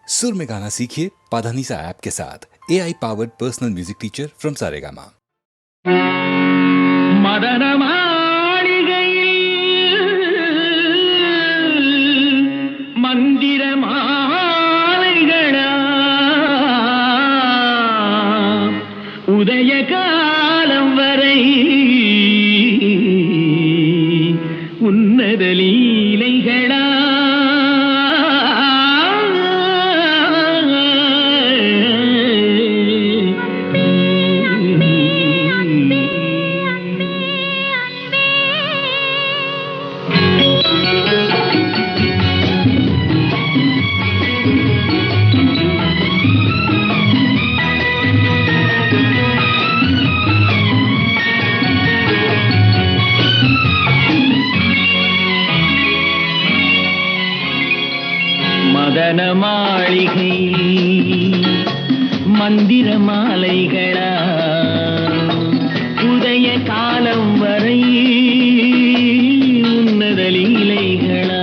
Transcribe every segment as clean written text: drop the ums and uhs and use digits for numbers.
सुर में गाना सीखिए पाधानीसा ऐप के साथ। AI powered personal music teacher from Saregama. மதன மாளிகையில் மந்திர மாலைகளா உதய காலம் வரை உன்னத லீலைகளா மதன மாளிகை மந்திர மாலைகளா உதய காலம் வரை உன்னத லீலைகளா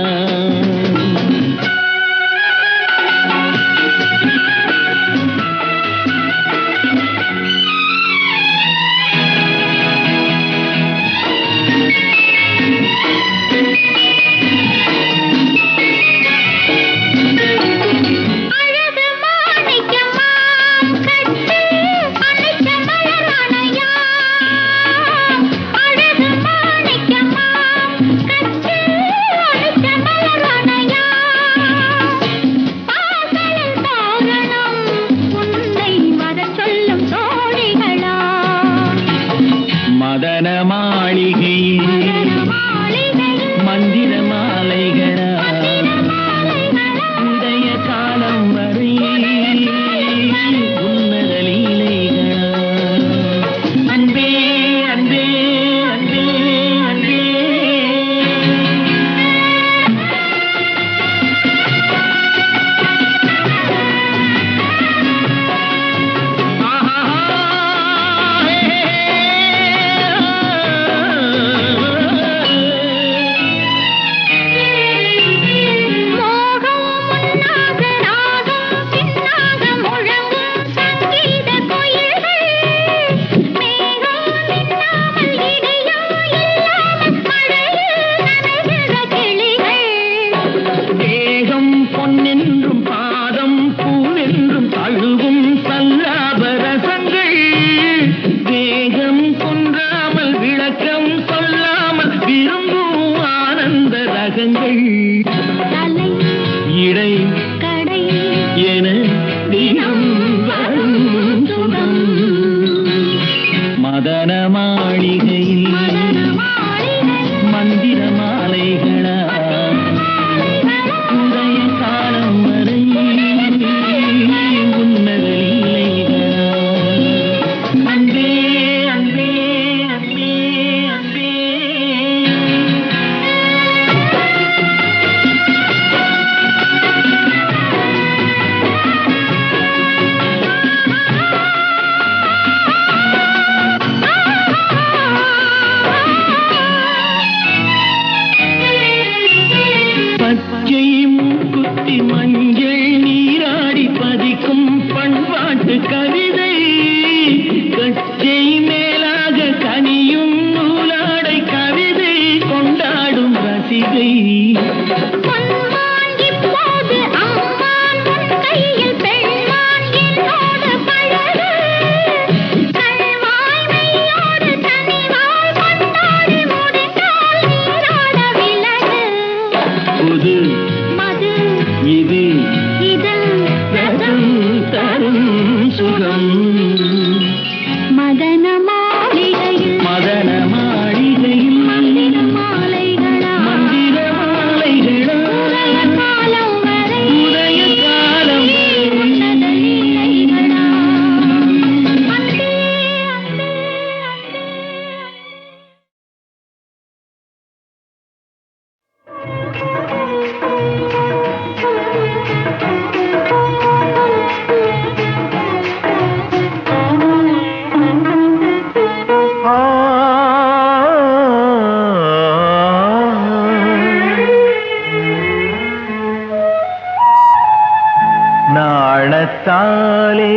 நாணத்தாலே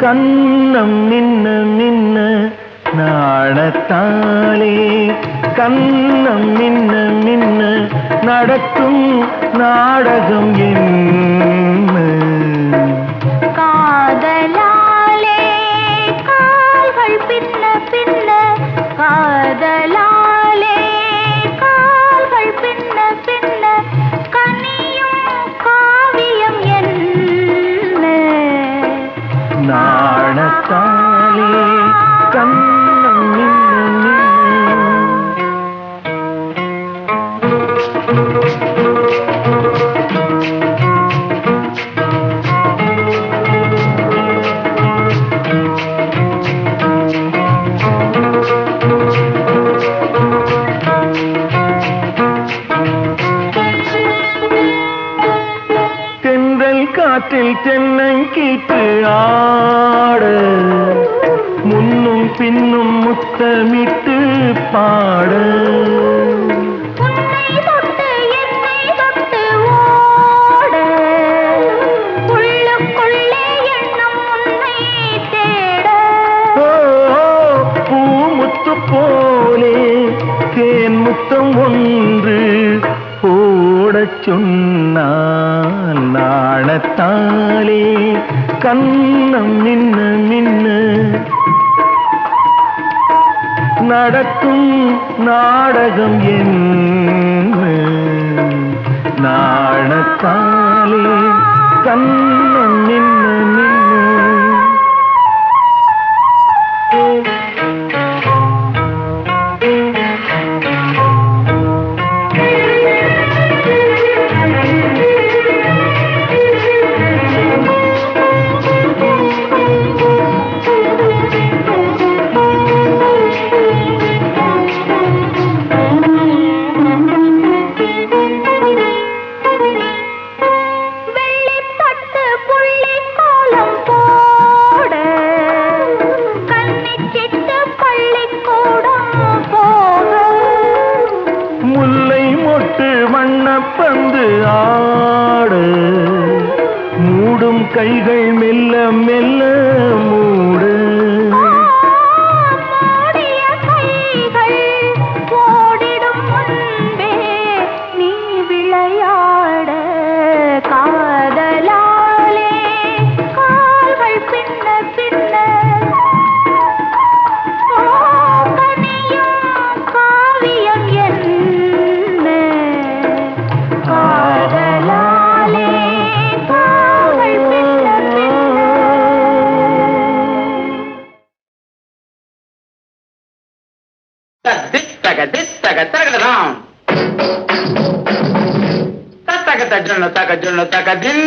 கண்ணம் மின்ன மின்ன நாணத்தாலே கண்ணம் மின்ன மின்ன நடக்கும் நாடகம் என்ன காதலாலே கால்கள் பின்ன பின்ன காதலாலே கால்கள் பின்ன பின்ன கனியும் காவியம் என்ன நாணத்தாலே கண்ணம் மின்ன தென்றல் காற்றில் தென்னங்கீற்று ஆட முன்னும் பின்னும் முத்தமிட்டு பாட உன்னை தொட்டு என்னை தொட்டு ஓட உள்ளுக்குள்ளே எண்ணம் உன்னை தேட ஓ, பூமுத்து போலே தேன் முத்தம் ஒன்று போடச் சொன்னால் நாணத்தாலே கண்ணம் மின்ன மின்ன நடக்கும் நாடகம் என்ன நாணத்தாலே கண்ணம் மின்ன மின்ன வெள்ளிப்பட்டு புள்ளி கோலம் போட கன்னிச்சிட்டு பள்ளிக்கூடம் போக முல்லை மொட்டு வண்ணப்பந்து ஆட மூடும் கைகள் மெல்ல மெல்ல மூட மூடிய கைகள் ஓடிடும் முன்பே நீ விளையாட காதலாலே கால்கள் பின்ன பின்ன கனியும் காவியம் என்ன காதலாலே கால்கள் பின்ன பின்ன தித்தக தித்தக தரகடலாம் தத்தக தஜ்ஜன தக ஜொல்ல தக தின்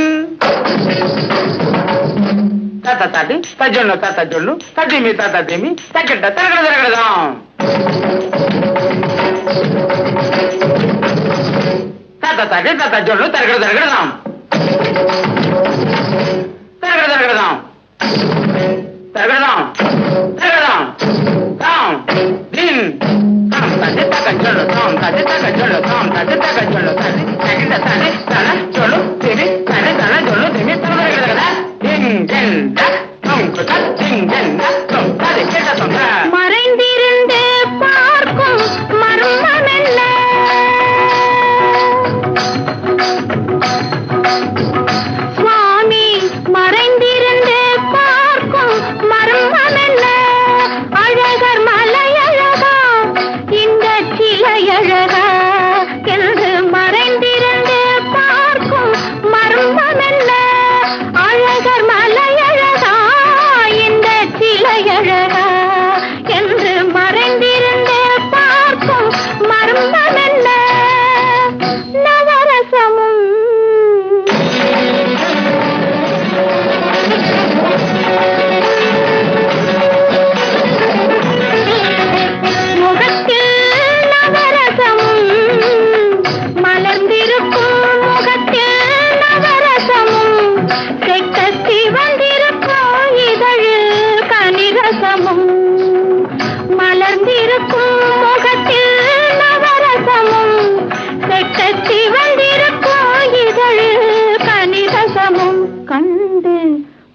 தத்த தடி தஜ்ஜன தத்த ஜொல்லு தடிமி தத்த திமி தக்கட்ட தரகட தரகடலாம் தத்த தடி தத்த ஜொல்லு தரகட தரகடலாம் தரகட தரகடலாம் தரகடலாம் தரகடலாம் தாம் தின் தடி தக ஜொல்லு தாம் தடி தக ஜொல்லு தாம் தடி தக ஜொல்லு தடி தகிட தடி தன ஜொல்லு திமி தடி தன ஜொல்லு திமி தரகட தரகட தின் தின் த தொம் குத தின் தின் த தொம் தடி கேட்ட தொம் த மறைந்திருந்து பார்க்கும் மர்மம் என்ன சுவாமி மறைந்திருந்து பார்க்கும் மர்மம் என்ன அழகர் மலையழகா இந்த சிலையழகா என்று மறைந்திருந்து பார்க்கும் மர்மம் என்ன அழகர் மலையழகா இந்த சிலையழகா என்று மறைந்திருந்து பார்க்கும் மர்மம் என்ன நவரசமும் முகத்தில் நவரசமும் மலர்ந்திருக்கும் முகத்தில் நவரசமும் கெட்ட சிவந்தி கண்டு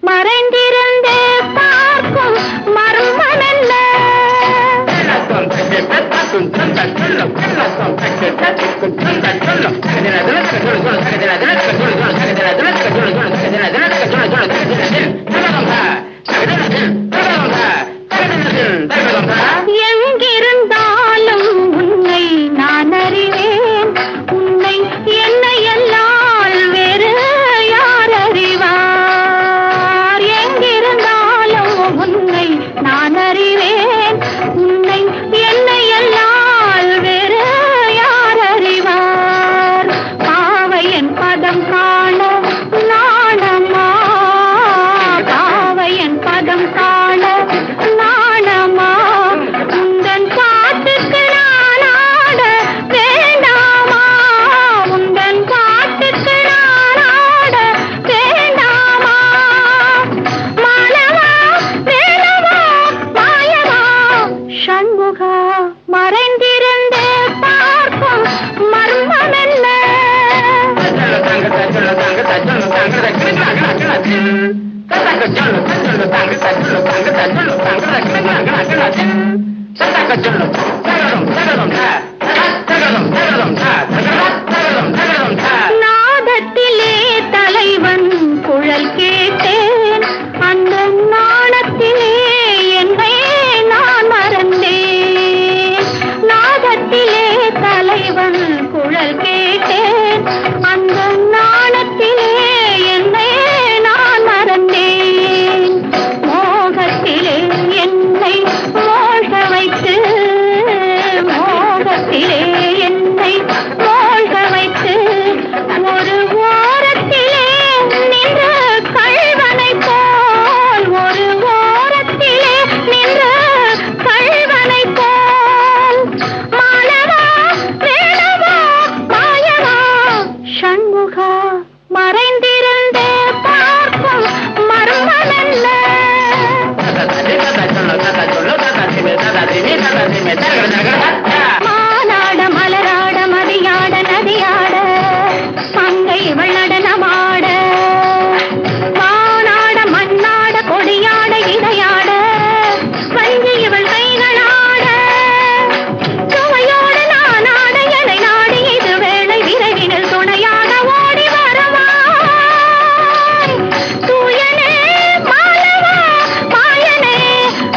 மறைந்திருந்தே பார்க்கும் மர்மம் என்ன எங்கிருந்தாலும் உன்னை நான் அறிவேன் உன்னை என்னை எல்லால் வேறு யார் அறிவார் எங்கிருந்தாலும் உன்னை நான் அறிவேன் உன்னை என்னை எல்லால் வேறு யார் அறிவார் பாவையன் பதம் காண நாணமா பாவையன் பதம் காண நாணமா உந்தன் பாட்டுக்கு நான் ஆட வேண்டாமா உந்தன் பாட்டுக்கு நான் ஆட வேண்டாமா மானவா வேலவா மாயவா சண்முகா மறைந்திருந்தே பார்க்கும் மர்மம் என்ன நாதத்திலே தலைவன் குழல் கேட்டேன் அந்த நாணத்திலே என்னை நான் மறந்தேன் நாதத்திலே தலைவன் குழல் கேட்டேன் அந்த நாணத்திலே என்னை நான் மறந்தேன் மோகத்திலே என்னை மோக வைத்து மோகத்திலே என்னை மோக வைத்து ஒரு ஓரத்திலே நின்று கள்வனை போல் ஒரு ஓரத்திலே நின்று கள்வனை போல் மானவா வேலவா மாயவா சண்முகா மறைந்திருந்தே பார்க்கும் மர்மம் என்ன மானாட மலராட மதியாட நதியாட மங்கை இவள் நடனமாட வானாட மண்ணாட கொடியாட இடையாட வஞ்சி இவள் கைகளாட சுவையோடு நானாட எனை நாடி இது வேளை விரைவினில் துணையாக ஓடி வரவாய் தூயனே மாலவா மாயனே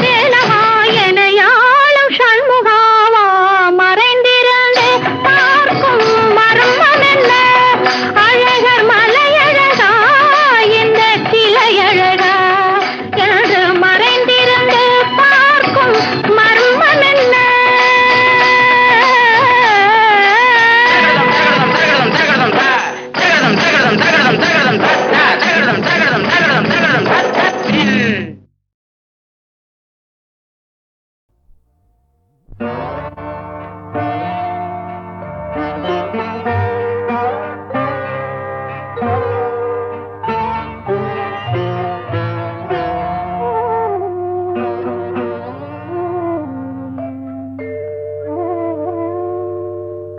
வேலவா எனையாளும் சண்முகாவா மறைந்திருந்தே பார்க்கும் மர்மம் என்ன அழகர் மலையழகா இந்த சிலையழகா என்று மறைந்திருந்தே பார்க்கும் மர்மம் என்ன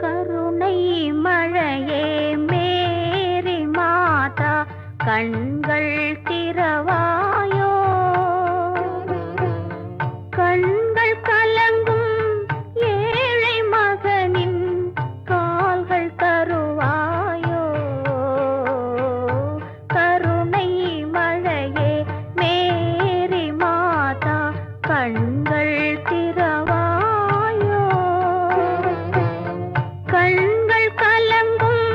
கருணை மழையே மேரி மாதா கண்கள் திறவாயோ கண்கள் கலங்கும் ஏழை மகனின் கால்கள் தருவாயோ கருணை மழையே மேரி மாதா கண்கள் திறவாயோ கண்கள் கலங்கும்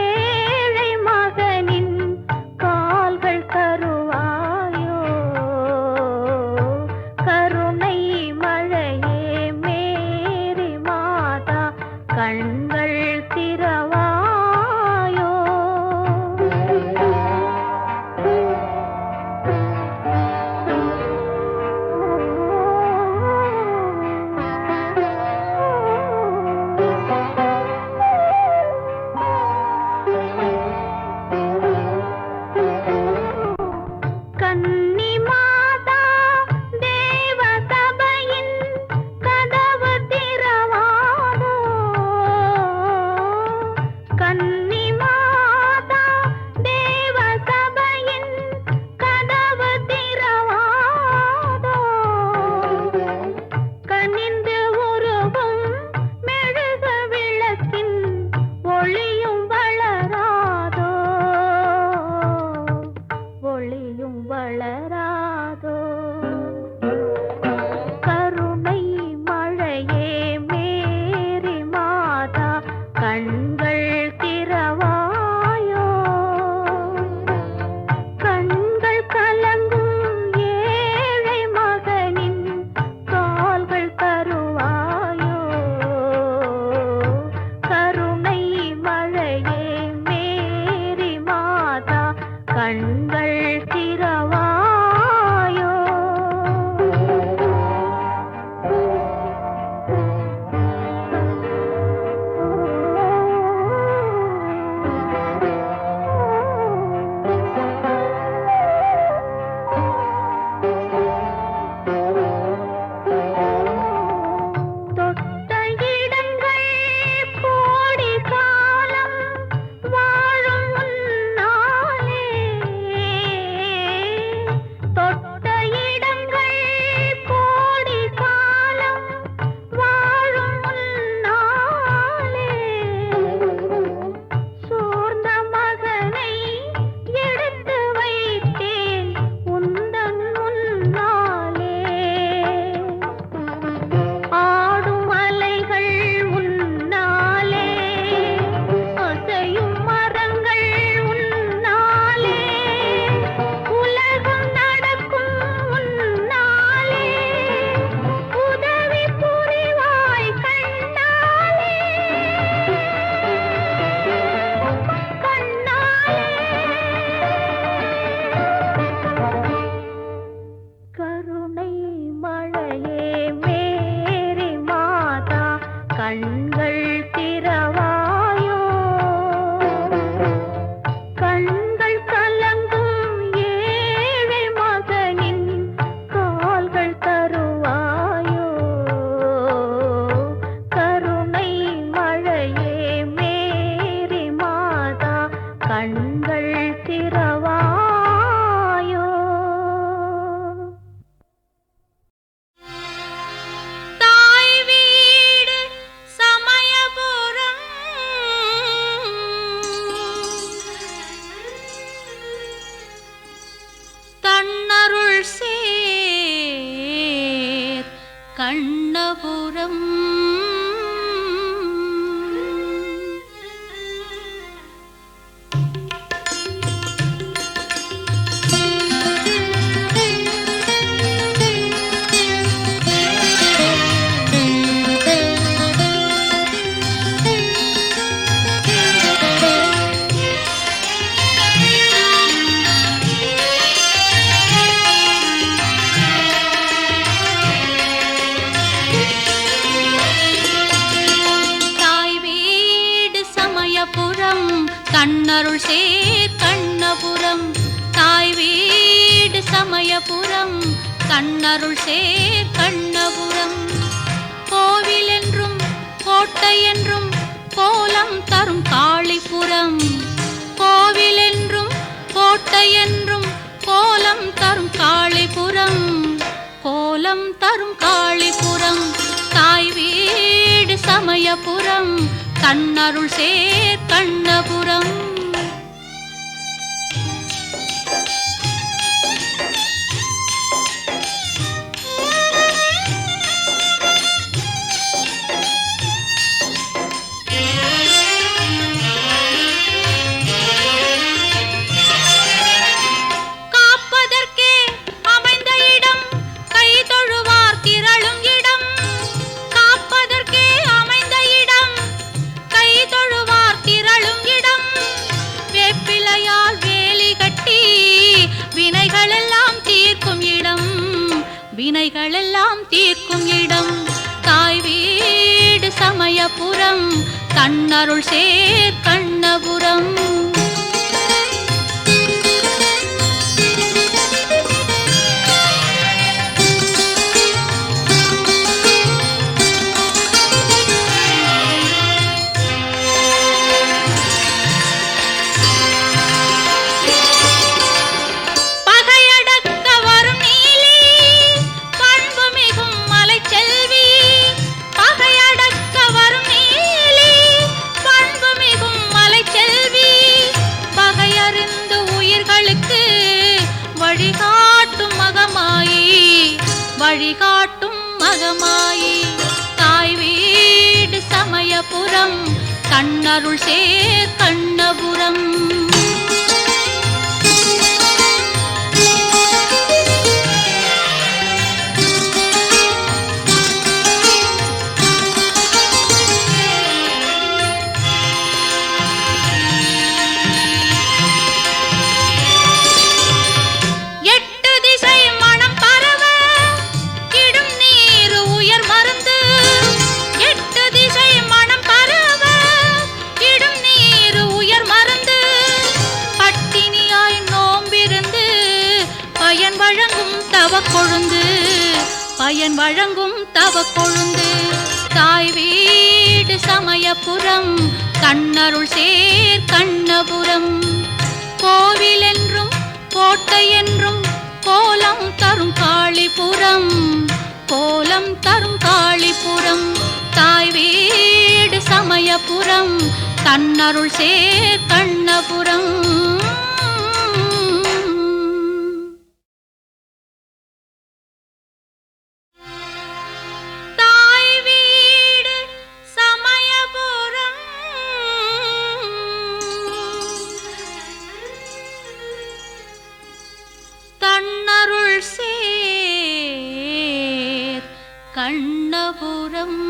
ஏழை மகனின் கால்கள் தருவாயோ கண்கள் திறவாயோ தொட்ட இடங்கள் கோடி காலம் வாழும் முன்னாலே தொட்ட இடங்கள் கோடி காலம் வாழும் முன்னாலே சோர்ந்த மகனை எடுத்து வைத்தேன் உந்தன் முன்னாலே ஆடும் அலைகள் உன்னாலே அசையும் மரங்கள் உன்னாலே உலகம் நடக்கும் உன்னாலே உதவி புரிவாய் கண்ணாலே கருணை மழையே மேரி மாதா கண்கள் திறவாயோ கண்கள் கலங்கும் ஏழை மகனின் கால்கள் தருவாயோ கருணை மழையே மேரி மாதா கண்கள் திறவாயோ தாய் வீடு சமயபுரம் தன்னருள் சேர் கண்ணபுரம் தாய் வீடு சமயபுரம் தன்னருள் சேர் கண்ணபுரம் தாய் வீடு சமயபுரம் தன்னருள் சேர் கண்ணபுரம் கோவில் என்றும் கோட்டை என்றும் கோலம் தரும் காளிபுரம் கோவில் என்றும் கோட்டை என்றும் கோலம் தரும் காளிபுரம் கோலம் தரும் காளிபுரம் தாய் வீடு சமயபுரம் தன்னருள் சேர் கண்ணபுரம் காப்பதற்கே அமைந்த இடம் கை தொழுவார் திரளும் இடம் காப்பதற்கே அமைந்த இடம் கை தொழுவார் திரளும் இடம் வேப்பிலையால் வேலி கட்டி வினைகளெல்லாம் தீர்க்கும் இடம் வினைகளெல்லாம் தீர்க்கும் இடம் தாய் வீடு சமயபுரம் தன்னருள் சேர் கண்ணபுரம் பகையடக்க வரும் நீலி பண்பு மிகும் மலைச்செல்வி பகையடக்க வரும் நீலி பண்பு மிகும் மலைச்செல்வி பகையறிந்து உயிர்களுக்கு வழிகாட்டும் மகமாயி வழிகாட்டும் மகமாயி தாய் வீடு சமயபுரம் தன்னருள் சேர் கண்ணபுரம் பயன் வழங்கும் தவக்கொழுந்து, பயன் வழங்கும் தவக்கொழுந்து. தாய் வீடு சமயபுரம், கண்ணருள் சேர் கண்ணபுரம். கோவில் என்றும் கோட்டை என்றும் கோலம் தரும் காளிபுரம், கோலம் தரும் காளிபுரம். தாய் வீடு சமயபுரம், கண்ணருள் சேர் கண்ணபுரம். கண்ணபுரம்.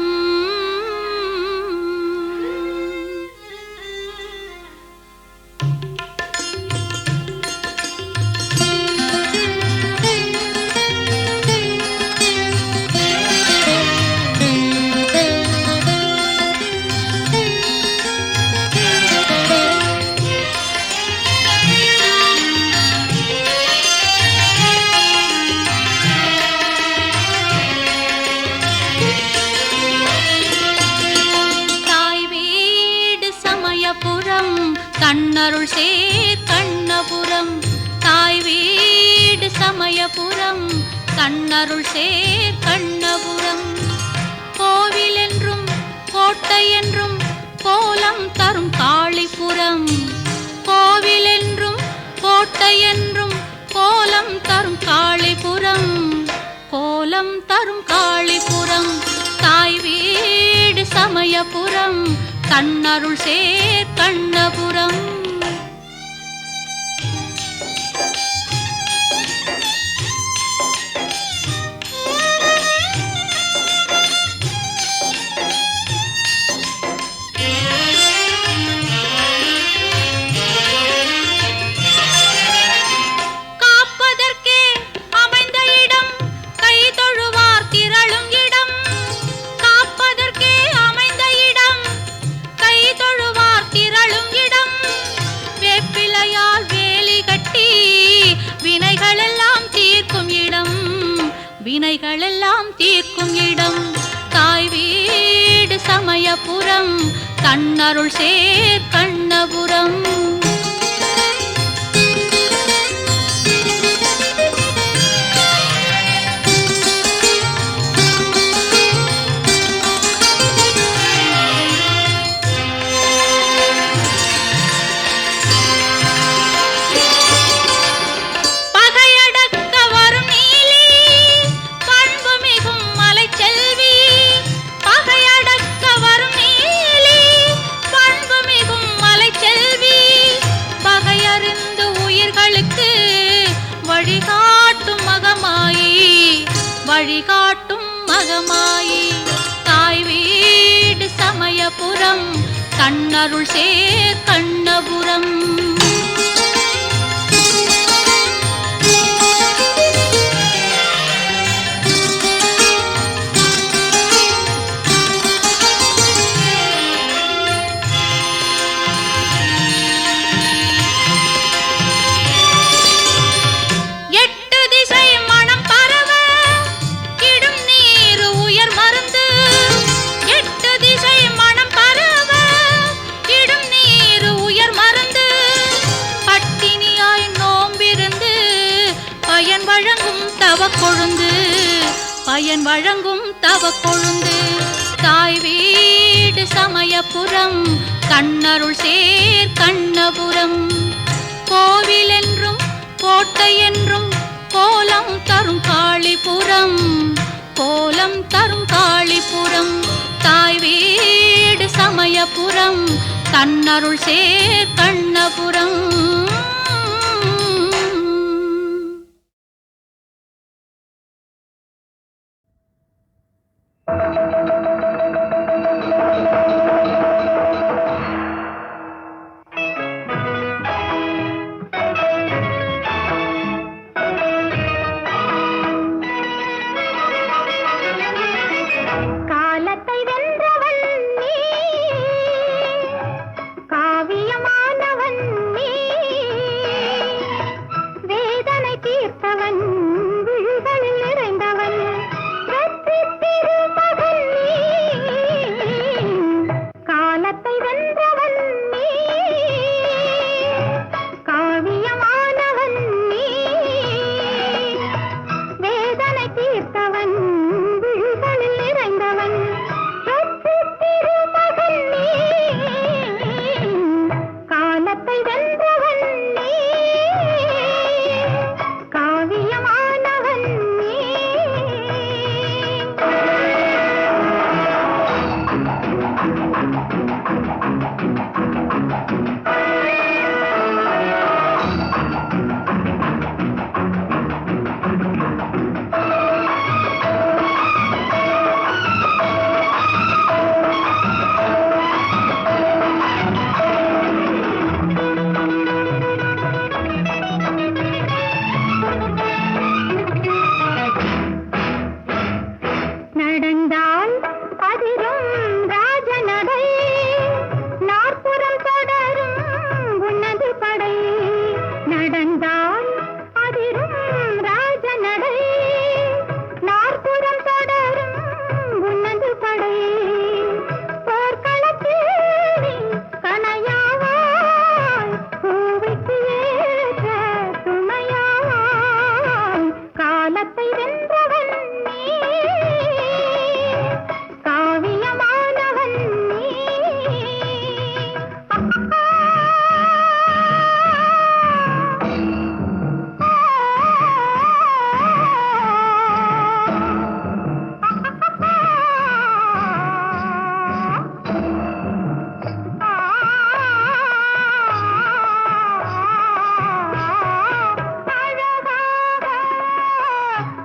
கண்ணருள் சேர் கண்ணபுரம். தாய் வீடு சமயபுரம், கண்ணருள் சேர் கண்ணபுரம். கோவில் என்றும் கோட்டை என்றும் கோலம் தரும் காளிபுரம், கோவில் என்றும் கோட்டை என்றும் கோலம் தரும் காளிபுரம், கோலம் தரும் காளிபுரம். தாய் வீடு சமயபுரம், கண்ணருள் சேர் கண்ணபுரம். காப்பதற்கே அமைந்த இடம், கை தொழுவார் திரளும் இடம். காப்பதற்கே அமைந்த இடம், கை தொழுவார் திரளும் இடம். வேப்பிலையால் வேலி கட்டி வினைகளெல்லாம் தீர்க்கும் இடம், வினைகளெல்லாம் தீர்க்கும் இடம். தாய் வீடு சமயபுரம், கண்ணருள் சேர் கண்ணபுரம். வழிகாட்டும் மகமாயி. தாய் வீடு சமயபுரம், கண்ணருள் சேர் கண்ணபுரம். தவக்கொழுந்து, பயன் வழங்கும் தவக்கொழுந்து. தாய் வீடு சமயபுரம், கண்ணருள் சேர் கண்ணபுரம். கோவில் என்றும் கோட்டை என்றும் கோலம் தரும் காளிபுரம், கோலம் தரும் காளிபுரம். தாய் வீடு சமயபுரம், கண்ணருள் சேர் கண்ணபுரம். காலத்தை வென்றவன் நீ, காவியமானவன் நீ. வேதனை தீர்த்தவன் விழிகளில் நிறைந்தவன் வெற்றி திருமகன் நீ காலத்தை வென்றவன் நீ காவியமானவன் நீ வேதனை தீர்த்தவன் விழிகளில் நிறைந்தவன் வெற்றி திருமகன் நீ காலத்தை வென்றவன் நீ காவியமானவன் நீ நடந்தால் அதிரும் ராஜநடை நாற்புறம் தொடரும் உன்னது படை நடந்தால் அதிரும் ராஜநடை நாற்புறம் தொடரும் உன்னது படை போர்க்களத்தில் நீ கணையாவாய் பூவிக்கு ஏற்ற துணையாவாய் காலத்தை வென்றவன் நீ காவியமானவன் நீ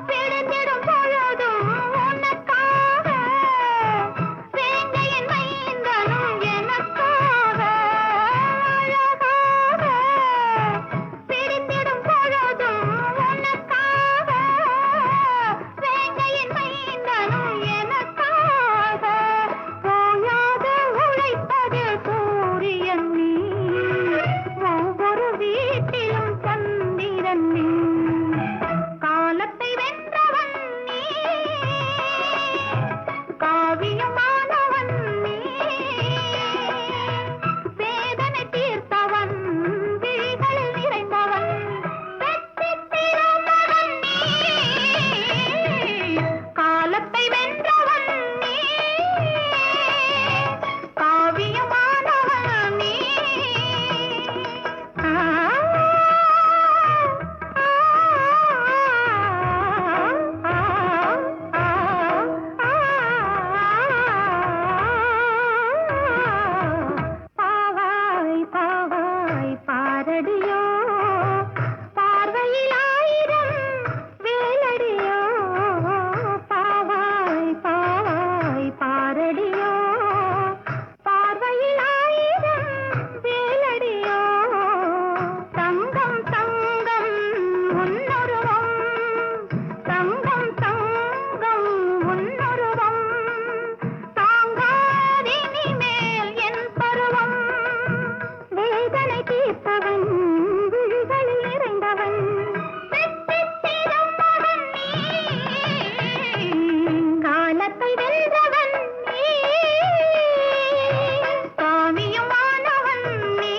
பிடித்திடும் பொழுதும் உனக்காக வேங்கையின் மைந்தனும் எனக்காக அழகாக பிடித்திடும் பொழுதும் உனக்காக வேங்கையின் மைந்தனும் எனக்காக ஓயாத உழைப்பது சூரியன் நீ ஒவ்வொரு வீட்டிலும் சந்திரன் நீ காலத்தை வென்றவன் நீ காவியமானவன் நீ வேதனை தீர்த்தவன் விழிகளில் நிறைந்தவன் வெற்றி திருமகன் நீ காலத்தை வென்றவன் நீ காவியமானவன் நீ பாவாய் பாவாய் பாரடியோ பார்வையில் ஆயிரம் வேலடியோ பாவாய் பாவாய் பாரடியோ பார்வையில் ஆயிரம் வேலடியோ தங்கம் தங்கம் உன்னுருவம் தங்கம் தங்கம் உன்னுருவம் தாங்காதினி மேல் என் பருவம் வேதனை தீர்த்தவன் விழிகளில் நிறைந்தவன் வெற்றி திருமகன் நீ காலத்தை வென்றவன் நீ காவியமானவன் நீ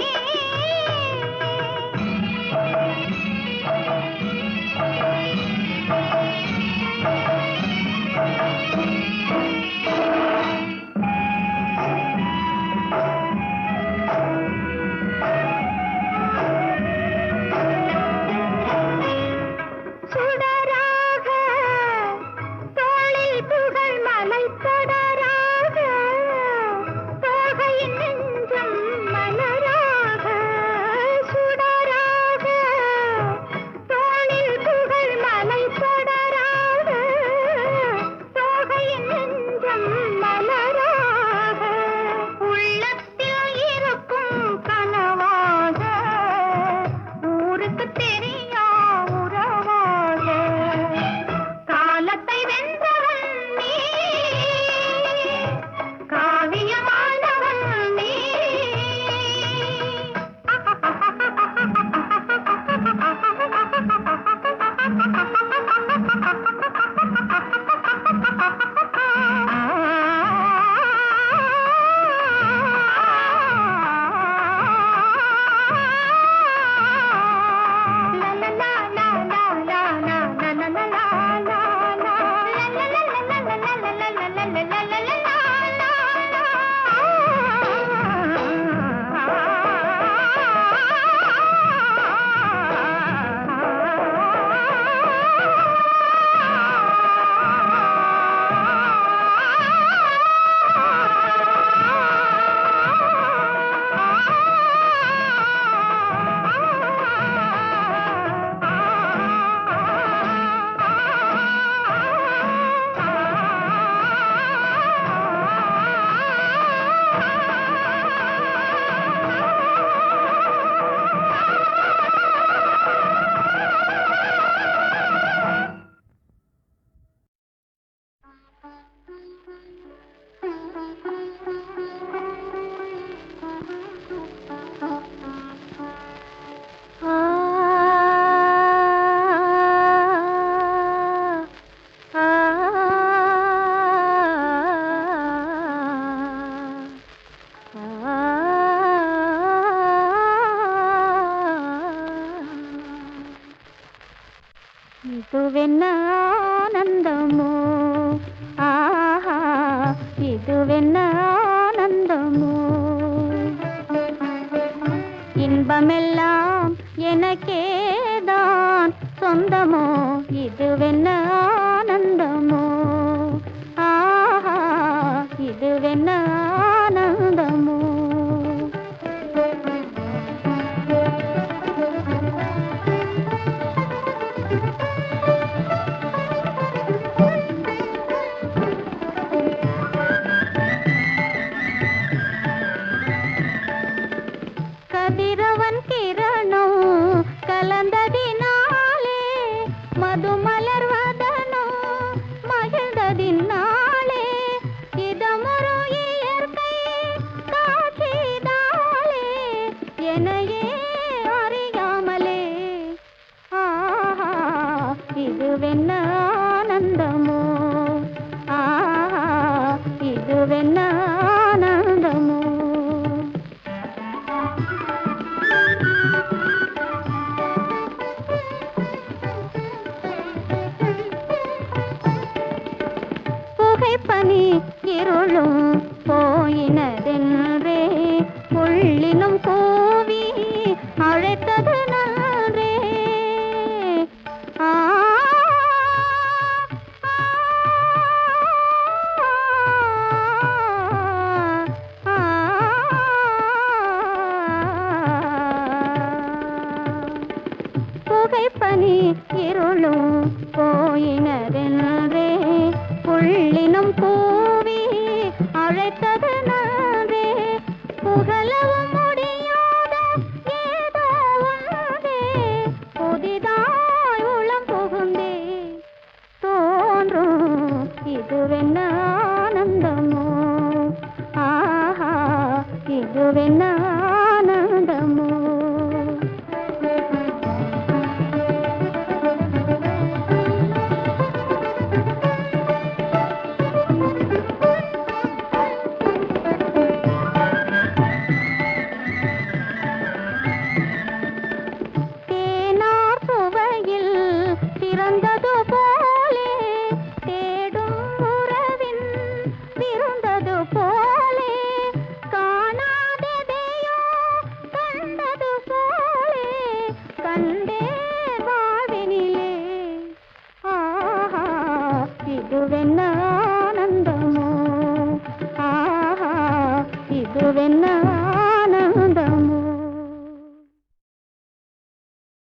இதுவென்ன ஆனந்தமோ ஆஹா இதுவென்ன ஆனந்தமோ இன்பமெல்லாம் எனக்கேதான் சொந்தமோ இதுவென்ன ஆனந்தமோ ஆஹா இதுவென்ன ஆனந்தமோ கதிரவன் கிரணம் கலந்ததினாலே மதுமலர்வதனம் மகிழ்ந்ததினாலே இதமொரு இயற்கை காட்சிதாலே எனையே அறியாமலே ஆஹா இதுவென்ன ஆனந்தமோ ஆஹா இதுவென்ன ஆனந்தமோ பனி இருளும் போயினதென்றே புள்ளினும் கூவி அழைத்தது நன்றே புகைப்பனி இருளும் போயினதென்றே புள்ளினும் கூவி அழைத்தது நன்றே புகழவும் முடியாத ஏதோ ஒன்றே புதிதாய் உளம் புகுந்தே தோன்றும் இதுவென்ன ஆனந்தமோ ஆஹா இதுவென்ன ஆனந்தமோ பிறந்தது போலே தேடும் உறவின் பிறந்தது போலே காணாததையோ கண்டது போலே கண்டே வாழ்வினிலே ஆஹா இதுவென்ன ஆனந்தமோ ஆஹா இதுவென்ன